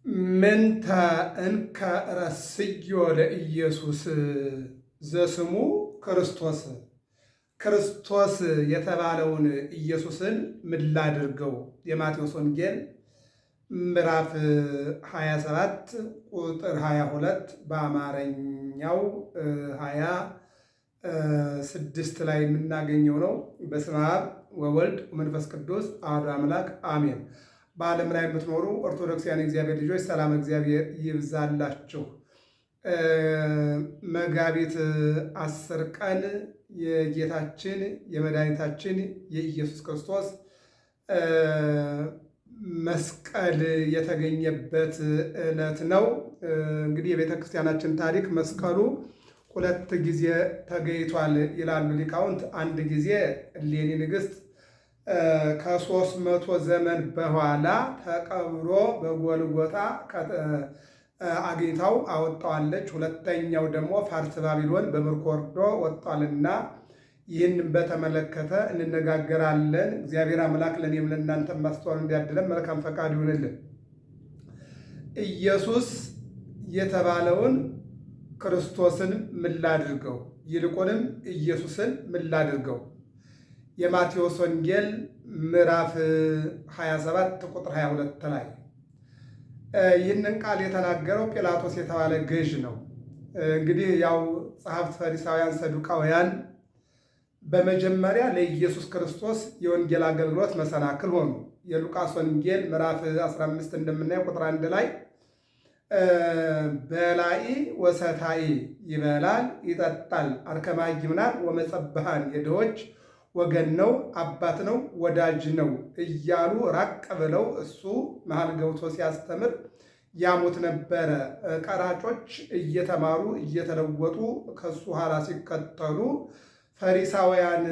ምንተ እንከ ረስዮ ለኢየሱስ ዘስሙ ክርስቶስ ክርስቶስ የተባለውን ኢየሱስን ምን ላድርገው? የማቴዎስ ወንጌል ምዕራፍ 27 ቁጥር 22 በአማርኛው 26 ላይ የምናገኘው ነው። በስመ አብ ወወልድ ወመንፈስ ቅዱስ አሐዱ አምላክ አሜን። በዓለም ላይ የምትኖሩ ኦርቶዶክሳውያን እግዚአብሔር ልጆች ሰላም እግዚአብሔር ይብዛላችሁ። መጋቢት 10 ቀን የጌታችን የመድኃኒታችን የኢየሱስ ክርስቶስ መስቀል የተገኘበት ዕለት ነው። እንግዲህ የቤተ ክርስቲያናችን ታሪክ መስቀሉ ሁለት ጊዜ ተገኝቷል ይላሉ ሊቃውንት። አንድ ጊዜ እሌኒ ንግሥት ከ300 ዘመን በኋላ ተቀብሮ በጎልጎታ አግኝታው አወጣዋለች። ሁለተኛው ደግሞ ፋርስ ባቢሎን በምርኮ ወርዶ ወጥቷልና ይህን በተመለከተ እንነጋገራለን። እግዚአብሔር አምላክ ለእኔም ለእናንተ ማስተዋል እንዲያድለን መልካም ፈቃድ ይሁንልን። ኢየሱስ የተባለውን ክርስቶስን ምን ላድርገው? ይልቁንም ኢየሱስን ምን ላድርገው? የማቴዎስ ወንጌል ምዕራፍ 27 ቁጥር 22 ላይ ይህንን ቃል የተናገረው ጲላጦስ የተባለ ገዥ ነው። እንግዲህ ያው ጸሐፍት፣ ፈሪሳውያን፣ ሰዱቃውያን በመጀመሪያ ለኢየሱስ ክርስቶስ የወንጌል አገልግሎት መሰናክል ሆኑ። የሉቃስ ወንጌል ምዕራፍ 15 እንደምናየው ቁጥር 1 ላይ በላኢ ወሰታይ ይበላል ይጠጣል፣ አርከማይ ይምናል ወመጸብሃን የድሆች ወገን ነው፣ አባት ነው፣ ወዳጅ ነው እያሉ ራቅ ብለው እሱ መሃል ገብቶ ሲያስተምር ያሙት ነበረ። ቀራጮች እየተማሩ እየተለወጡ ከሱ ኋላ ሲከተሉ ፈሪሳውያን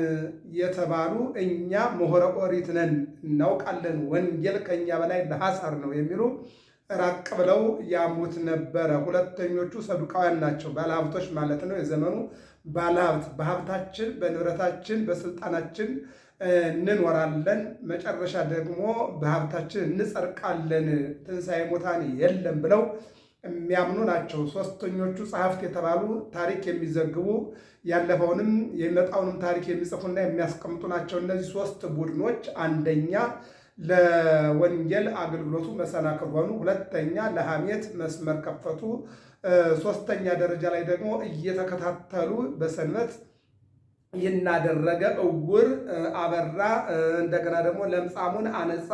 የተባሉ እኛ ምሁረ ኦሪት ነን፣ እናውቃለን፣ ወንጌል ከእኛ በላይ ለሐሳር ነው የሚሉ ራቅ ብለው ያሙት ነበረ። ሁለተኞቹ ሰዱቃውያን ናቸው፣ ባለሀብቶች ማለት ነው። የዘመኑ ባለሀብት በሀብታችን፣ በንብረታችን፣ በስልጣናችን እንኖራለን፣ መጨረሻ ደግሞ በሀብታችን እንጸድቃለን፣ ትንሣኤ ሙታን የለም ብለው የሚያምኑ ናቸው። ሶስተኞቹ ጸሐፍት የተባሉ ታሪክ የሚዘግቡ ያለፈውንም የሚመጣውንም ታሪክ የሚጽፉና የሚያስቀምጡ ናቸው። እነዚህ ሶስት ቡድኖች አንደኛ ለወንጌል አገልግሎቱ መሰናክል ሆኑ፣ ሁለተኛ ለሐሜት መስመር ከፈቱ፣ ሶስተኛ ደረጃ ላይ ደግሞ እየተከታተሉ በሰንበት ይናደረገ እውር አበራ፣ እንደገና ደግሞ ለምጻሙን አነጻ፣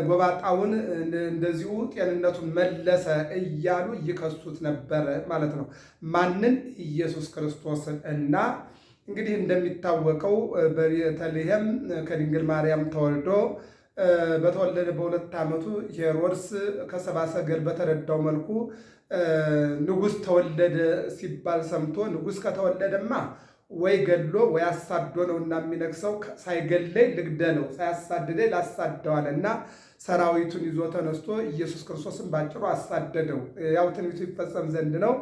ጎባጣውን እንደዚሁ ጤንነቱን መለሰ እያሉ ይከሱት ነበር ማለት ነው። ማንን? ኢየሱስ ክርስቶስን። እና እንግዲህ እንደሚታወቀው በቤተልሔም ከድንግል ማርያም ተወልዶ በተወለደ በ2 ዓመቱ ሄሮድስ ከሰብአ ሰገል በተረዳው መልኩ ንጉሥ ተወለደ ሲባል ሰምቶ ንጉሥ ከተወለደማ ወይ ገሎ ወይ አሳዶ ነው እና የሚነግሰው፣ ሳይገለይ ልግደለው፣ ሳያሳድደኝ ላሳደዋል እና ሰራዊቱን ይዞ ተነስቶ ኢየሱስ ክርስቶስን ባጭሩ አሳደደው። ያው ትንቢቱ ይፈጸም ዘንድ ነው።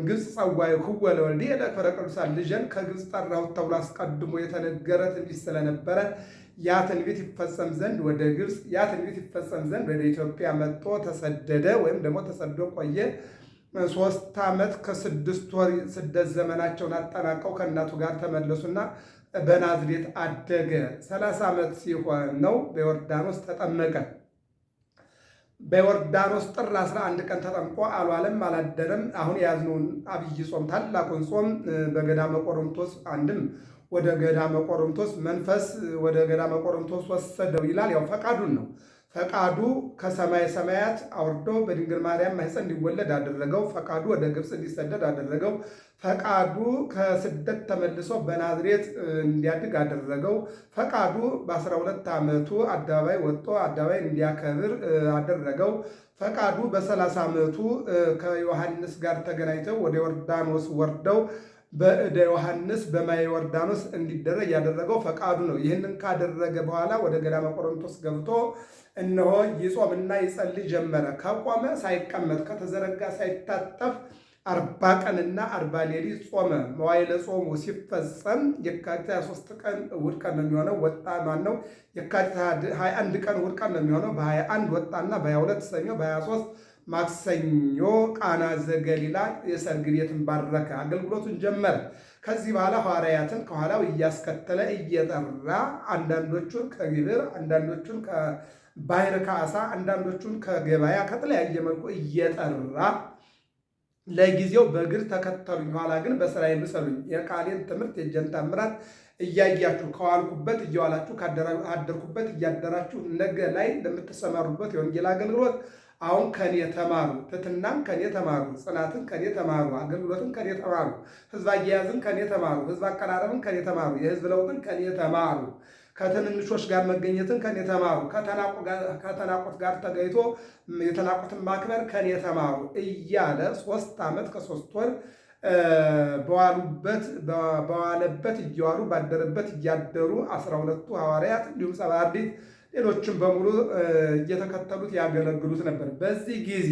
ግብፅ ጸዋይ ሁወለ ወልድ ለክብረ ቅዱሳን ልጅን ከግብፅ ጠራሁት ተብሎ አስቀድሞ የተነገረ ትንቢት ስለነበረ ያ ትንቢት ይፈጸም ዘንድ ወደ ግብፅ፣ ያ ትንቢት ይፈጸም ዘንድ ወደ ኢትዮጵያ መጥቶ ተሰደደ ወይም ደግሞ ተሰዶ ቆየ። 3 ዓመት ከ6 ወር ስደት ዘመናቸውን አጠናቀው ከእናቱ ጋር ተመለሱና በናዝሬት አደገ። 30 ዓመት ሲሆን ነው በዮርዳኖስ ተጠመቀ። በዮርዳኖስ ጥር 11 ቀን ተጠምቆ አልዋለም አላደረም። አሁን የያዝነውን አብይ ጾም ታላቁን ጾም በገዳመ ቆሮንቶስ አንድም ወደ ገዳመ ቆሮንቶስ መንፈስ ወደ ገዳመ ቆሮንቶስ ወሰደው ይላል። ያው ፈቃዱን ነው። ፈቃዱ ከሰማይ ሰማያት አውርዶ በድንግል ማርያም ማኅፀን እንዲወለድ አደረገው። ፈቃዱ ወደ ግብፅ እንዲሰደድ አደረገው። ፈቃዱ ከስደት ተመልሶ በናዝሬት እንዲያድግ አደረገው። ፈቃዱ በ12 ዓመቱ አደባባይ ወጥቶ አደባባይ እንዲያከብር አደረገው። ፈቃዱ በ30 ዓመቱ ከዮሐንስ ጋር ተገናኝተው ወደ ዮርዳኖስ ወርደው በእደ ዮሐንስ በማየ ዮርዳኖስ እንዲደረግ ያደረገው ፈቃዱ ነው። ይህንን ካደረገ በኋላ ወደ ገዳመ ቆሮንቶስ ገብቶ እነሆ ይጾምና ይጸልይ ጀመረ። ከቆመ ሳይቀመጥ ከተዘረጋ ሳይታጠፍ 40 ቀንና 40 ሌሊት ጾመ። መዋዕለ ጾሙ ሲፈጸም የካቲት 23 ቀን እሑድ ቀን ነው የሚሆነው። ወጣ ማነው የካቲት 21 ቀን እሑድ ቀን ነው የሚሆነው። በ21 ወጣና በ22 ሰኞ፣ በ23 ማክሰኞ ቃና ዘገሊላ የሰርግ ቤትን ባረከ። አገልግሎቱን ጀመረ። ከዚህ በኋላ ሐዋርያትን ከኋላው እያስከተለ እየጠራ አንዳንዶቹን ከግብር፣ አንዳንዶቹን ከባሕር ከዓሣ፣ አንዳንዶቹን ከገበያ ከተለያየ መልኩ እየጠራ ለጊዜው በእግር ተከተሉኝ፣ ኋላ ግን በሥራዬ ምሰሉኝ፣ የቃሌን ትምህርት የእጄን ተአምራት እያያችሁ ከዋልኩበት እየዋላችሁ ካደርኩበት እያደራችሁ ነገ ላይ ለምትሰማሩበት የወንጌል አገልግሎት አሁን ከኔ ተማሩ። ትሕትናን ከኔ ተማሩ፣ ጽናትን ከኔ ተማሩ፣ አገልግሎትን ከኔ ተማሩ፣ ሕዝብ አያያዝን ከኔ ተማሩ፣ ሕዝብ አቀራረብን ከኔ ተማሩ፣ የሕዝብ ለውጥን ከኔ ተማሩ፣ ከትንንሾች ጋር መገኘትን ከኔ ተማሩ፣ ከተናቁት ጋር ተገኝቶ የተናቁትን ማክበር ከኔ ተማሩ እያለ 3 ዓመት ከ3 ወር በዋለበት እየዋሉ ባደረበት እያደሩ 12ቱ ሐዋርያት እንዲሁም 70 አርድእት ሌሎችም በሙሉ እየተከተሉት ያገለግሉት ነበር። በዚህ ጊዜ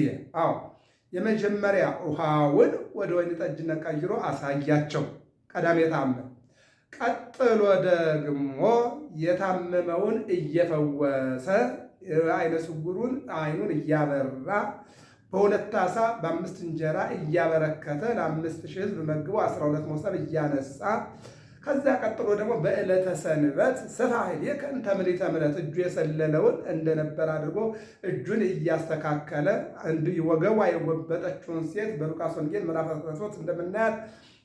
የመጀመሪያ ውሃውን ወደ ወይን ጠጅነት ቀይሮ አሳያቸው፣ ቀዳሜ ተአምር። ቀጥሎ ደግሞ የታመመውን እየፈወሰ ዓይነ ስውሩን ዓይኑን እያበራ በ2 ዓሣ በ5 እንጀራ እያበረከተ ለ5,000 ሕዝብ መግቦ 12 መሶብ እያነሳ ከዛ ቀጥሎ ደግሞ በዕለተ ሰንበት ሰፋሕሌከ እንተ ምልዕተ ምሕረት እጁ የሰለለውን እንደነበር አድርጎ እጁን እያስተካከለ ወገቧ የጎበጠችውን ሴት በሉቃስ ወንጌል ምዕራፍ 13 እንደምናያት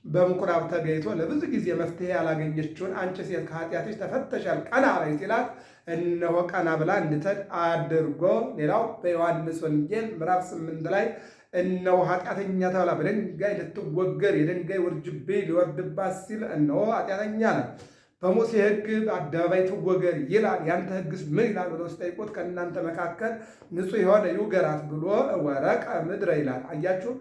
በምኩራብ ተገኝቶ ለብዙ ጊዜ መፍትሄ ያላገኘችውን አንቺ ሴት ከኃጢአትሽ ተፈተሻል ቀና በይ ሲላት እነሆ ቀና ብላ እንድትሄድ አድርጎ፣ ሌላው በዮሐንስ ወንጌል ምዕራፍ 8 ላይ እነሆ ኃጢአተኛ ተብላ በድንጋይ ልትወገር የድንጋይ ውርጅብኝ ሊወርድባት ሲል እነሆ ኃጢአተኛ ናት፣ በሙሴ ሕግ በአደባባይ ትወገር ይላል፣ ያንተ ሕግስ ምን ይላል ብለው ሲጠይቁት ከእናንተ መካከል ንጹሕ የሆነ ይውገራት ብሎ ወረቀ ምድረ ይላል። አያችሁ፣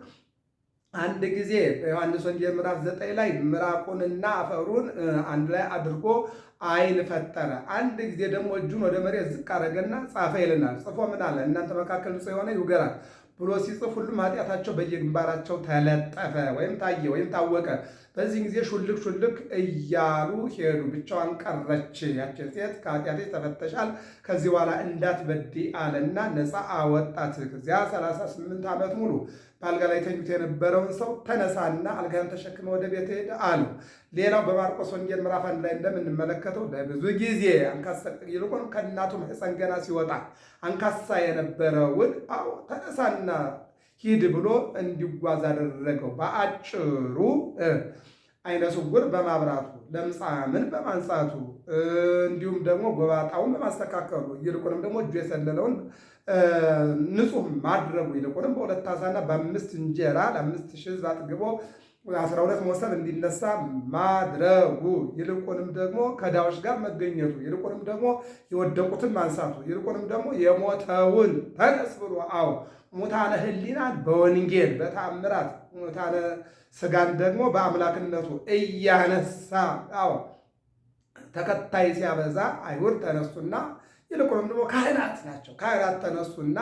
አንድ ጊዜ በዮሐንስ ወንጌል ምዕራፍ 9 ላይ ምራቁንና አፈሩን አንድ ላይ አድርጎ ዓይን ፈጠረ። አንድ ጊዜ ደግሞ እጁን ወደ መሬት ዝቅ አረገና ጻፈ ይልናል። ጽፎ ምን አለ? እናንተ መካከል ንጹሕ የሆነ ይውገራት ብሎ ሲጽፍ ሁሉም ኃጢአታቸው በየግንባራቸው ተለጠፈ ወይም ታየ ወይም ታወቀ። በዚህ ጊዜ ሹልክ እያሉ ሄዱ። ብቻዋን ቀረች። ያች ሴት ከኃጢአትሽ ተፈተሻል፣ ከዚህ በኋላ እንዳትበዲ አለና ነፃ አወጣት። ከዚያ 38 ዓመት ሙሉ በአልጋ ላይ ተኝቶ የነበረውን ሰው ተነሳና አልጋን ተሸክመ ወደ ቤት ሄደ አለው። ሌላው በማርቆስ ወንጌል ምዕራፍ 1 ላይ እንደምንመለከተው ለብዙ ጊዜ አንካሳ ይልቁን ከእናቱ ማኅፀን ገና ሲወጣ አንካሳ የነበረውን ተነሳና ሂድ ብሎ እንዲጓዝ አደረገው። በአጭሩ ዓይነ ስውር በማብራቱ፣ ለምጻምን በማንጻቱ፣ እንዲሁም ደግሞ ጎባጣውን በማስተካከሉ፣ ይልቁንም ደግሞ እጁ የሰለለውን ንጹሕ ማድረጉ፣ ይልቁንም በ2 ዓሣና በ5 እንጀራ ለ5,000 ሕዝብ አጥግቦ 12 መሶብ እንዲነሳ ማድረጉ፣ ይልቁንም ደግሞ ከዳዎች ጋር መገኘቱ፣ ይልቁንም ደግሞ የወደቁትን ማንሳቱ፣ ይልቁንም ደግሞ የሞተውን ተነስ ብሎ ሙታነ ሕሊናን በወንጌል በተአምራት ሙታነ ሥጋን ደግሞ በአምላክነቱ እያነሳ ተከታይ ሲያበዛ አይሁድ ተነሱና፣ ይልቁንም ደግሞ ካህናት ናቸው። ካህናት ተነሱና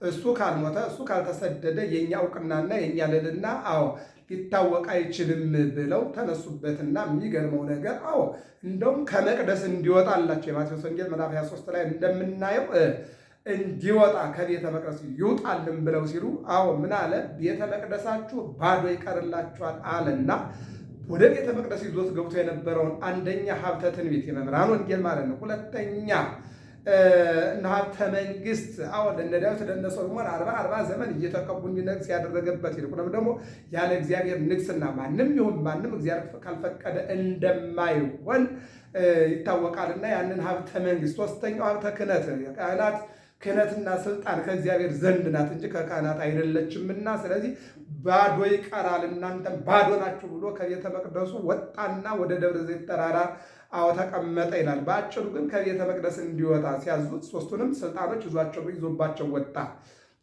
እሱ ካልሞተ እሱ ካልተሰደደ የእኛ እውቅናና የእኛ ልዕልና ሊታወቅ አይችልም ብለው ተነሱበትና የሚገርመው ነገር እንደውም ከመቅደስ እንዲወጣላቸው የማቴዎስ ወንጌል ምዕራፍ 23 ላይ እንደምናየው እንዲወጣ ከቤተ መቅደስ ይውጣልን ብለው ሲሉ ምን አለ? ቤተ መቅደሳችሁ ባዶ ይቀርላችኋል አለና ወደ ቤተ መቅደስ ይዞት ገብቶ የነበረውን አንደኛ ሀብተ ትንቢት የመምህራን ወንጌል ማለት ነው። ሁለተኛ ሀብተ መንግስት ለእነ ዳዊት ለእነ ሰሎሞን 40 ዘመን እየተቀቡ እንዲነግስ ያደረገበት፣ ይልቁንም ደግሞ ያለ እግዚአብሔር ንግስና ማንም ይሁን ማንም እግዚአብሔር ካልፈቀደ እንደማይሆን ይታወቃልና ያንን ሀብተ መንግስት። ሶስተኛው ሀብተ ክህነት፣ የካህናት ክህነትና ስልጣን ከእግዚአብሔር ዘንድ ናት እንጂ ከካህናት አይደለችምና፣ ስለዚህ ባዶ ይቀራል እናንተም ባዶ ናችሁ ብሎ ከቤተ መቅደሱ ወጣና ወደ ደብረ ዘይት ተራራ ተቀመጠ ይላል። በአጭሩ ግን ከቤተ መቅደስ እንዲወጣ ሲያዙት ሦስቱንም ስልጣኖች ይዞባቸው ወጣ።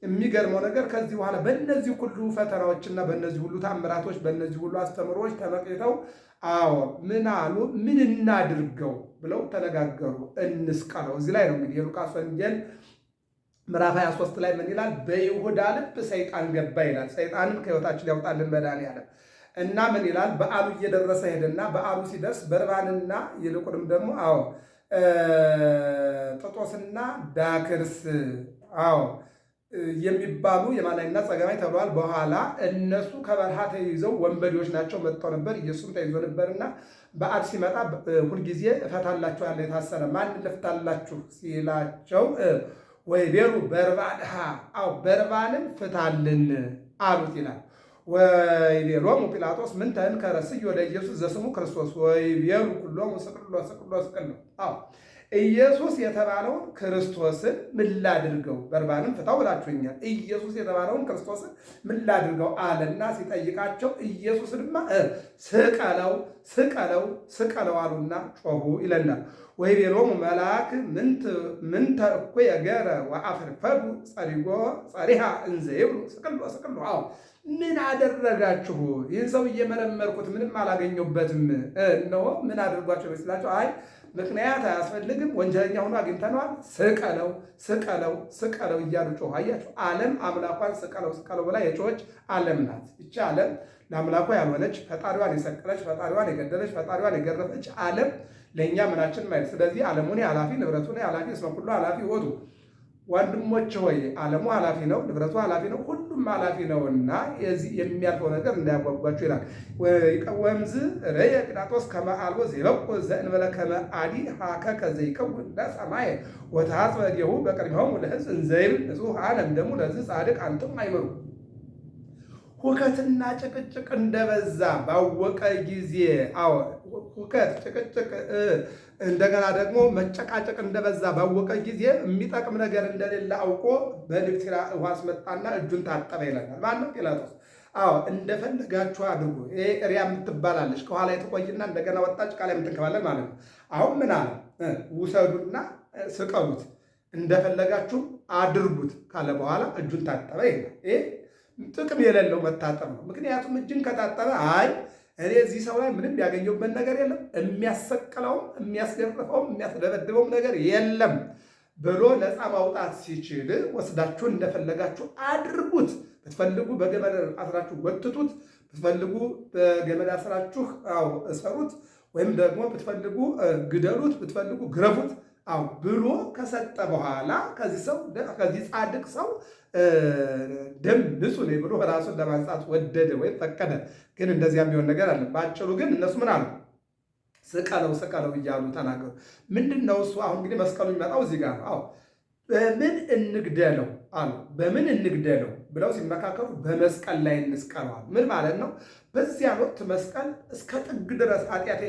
የሚገርመው ነገር ከዚህ በኋላ በእነዚህ ሁሉ ፈተናዎችና በእነዚህ ሁሉ ታምራቶች በእነዚህ ሁሉ አስተምሮች ተመቅኝተው ምን አሉ? ምን እናድርገው ብለው ተነጋገሩ። እንስቀለው። እዚህ ላይ ነው እንግዲህ የሉቃስ ወንጌል ምዕራፍ 23 ላይ ምን ይላል? በይሁዳ ልብ ሰይጣን ገባ ይላል። ሰይጣንን ከሕይወታችን ያውጣልን መድኃኒዓለም። እና ምን ይላል? በዓሉ እየደረሰ ሄደና በዓሉ ሲደርስ በርባንና ይልቁንም ደግሞ ጥጦስና ዳክርስ የሚባሉ የማናይና ጸገማይ ተብለዋል። በኋላ እነሱ ከበረሃ ተይዘው ወንበዴዎች ናቸው መጥተው ነበር። ኢየሱስም ተይዞ ነበርና በዓል ሲመጣ ሁልጊዜ እፈታላችኋለሁ የታሰረ ማን ልፍታላችሁ ሲላቸው ወይቤሉ በርባንሃ በርባንን ፍታልን አሉት ይላል። ወይቤሎሙ ጲላጦስ ምን ተንከረ ስዮ ለኢየሱስ ዘስሙ ክርስቶስ ወይቤሉ ኩሎሙ ስቅሎ ስቅሎ ስቅሎ ኢየሱስ የተባለውን ክርስቶስን ምን ላድርገው? በርባንን ፍታው ብላችሁኛል። ኢየሱስ የተባለውን ክርስቶስን ምን ላድርገው አለና ሲጠይቃቸው ኢየሱስንማ ስቀለው ስቀለው ስቀለው አሉና ጮሁ ይለናል። ወይቤሎሙ መልአክ ምንተ እኮ የገረ ወአፍርፈዱ ጸሪጎ ጸሪሃ እንዘ ይብሉ ስቅሎ ስቅሎ ምን አደረጋችሁ? ይህን ሰው እየመረመርኩት ምንም አላገኘሁበትም። እነሆ ምን አድርጓቸው ይመስላቸው? አይ ምክንያት አያስፈልግም፣ ወንጀለኛ ሆኖ አግኝተነዋል፣ ስቀለው ስቀለው ስቀለው እያሉ ጮሁ። አያችሁ፣ ዓለም አምላኳን ስቀለው ስቀለው ብላ የጮኸች ዓለም ናት። ይቺ ዓለም ለአምላኳ ያልሆነች ፈጣሪዋን የሰቀለች ፈጣሪዋን የገደለች ፈጣሪዋን የገረፈች ዓለም ለእኛ ምናችን ማየት። ስለዚህ ዓለሙን ኃላፊ ንብረቱን ኃላፊ እስመ ኩሉ ኃላፊ ወጡ። ወንድሞች ሆይ ዓለሙ ኃላፊ ነው፣ ንብረቱ ኃላፊ ነው፣ ሁሉም ኃላፊ ነውና የዚህ የሚያልፈው ነገር እንዳያጓጓችሁ ይላል። ወምዝ ረየ ጲላጦስ ከመ አልቦ ዘይበቁ ዘእንበለ ከመ አዲ ሀከከ ዘይከውን ለሰማየ ወተሐጽበ እዴሁ በቅድሚሆሙ ለሕዝብ እንዘ ይብል ንጹሕ አለም ደሙ ለዚህ ጻድቅ አንትሙ አይምሩ። ሁከትና ጭቅጭቅ እንደበዛ ባወቀ ጊዜ ሁከት ጭቅጭቅ እንደገና ደግሞ መጨቃጨቅ እንደበዛ ባወቀ ጊዜ የሚጠቅም ነገር እንደሌለ አውቆ በልክቲራ ውሃ አስመጣና እጁን ታጠበ ይለናል። ማነው? ጲላጦስ። እንደፈለጋችሁ አድርጉ። ይሄ እሪያ የምትባላለች ከኋላ የተቆይና እንደገና ወጣች ቃል የምትንከባለን ማለት ነው። አሁን ምን አለ? ውሰዱና ስቀሉት፣ እንደፈለጋችሁ አድርጉት ካለ በኋላ እጁን ታጠበ ይላል። ይሄ ጥቅም የሌለው መታጠብ ነው። ምክንያቱም እጅን ከታጠበ እኔ እዚህ ሰው ላይ ምንም ያገኘሁበት ነገር የለም፣ የሚያሰቅለውም የሚያስገርፈውም የሚያስደበድበውም ነገር የለም ብሎ ነፃ ማውጣት ሲችል ወስዳችሁ እንደፈለጋችሁ አድርጉት። ብትፈልጉ በገመድ አስራችሁ ወጥቱት፣ ብትፈልጉ በገመድ አስራችሁ እሰሩት፣ ወይም ደግሞ ብትፈልጉ ግደሉት፣ ብትፈልጉ ግረፉት ብሎ ከሰጠ በኋላ ከዚህ ጻድቅ ሰው ደም ንጹሕ ነው ብሎ ራሱን ለማንጻት ወደደ ወይም ፈቀደ። ግን እንደዚያ የሚሆን ነገር አለ። በአጭሩ ግን እነሱ ምን አሉ? ስቀለው ስቀለው እያሉ ተናገሩ። ምንድን ነው እሱ? አሁን እንግዲህ መስቀሉ የሚመጣው እዚህ ጋር ነው። በምን እንግደለው አሉ። በምን እንግደለው ብለው ሲመካከሩ በመስቀል ላይ እንስቀለዋል። ምን ማለት ነው? በዚያ ወቅት መስቀል እስከ ጥግ ድረስ ኃጢአት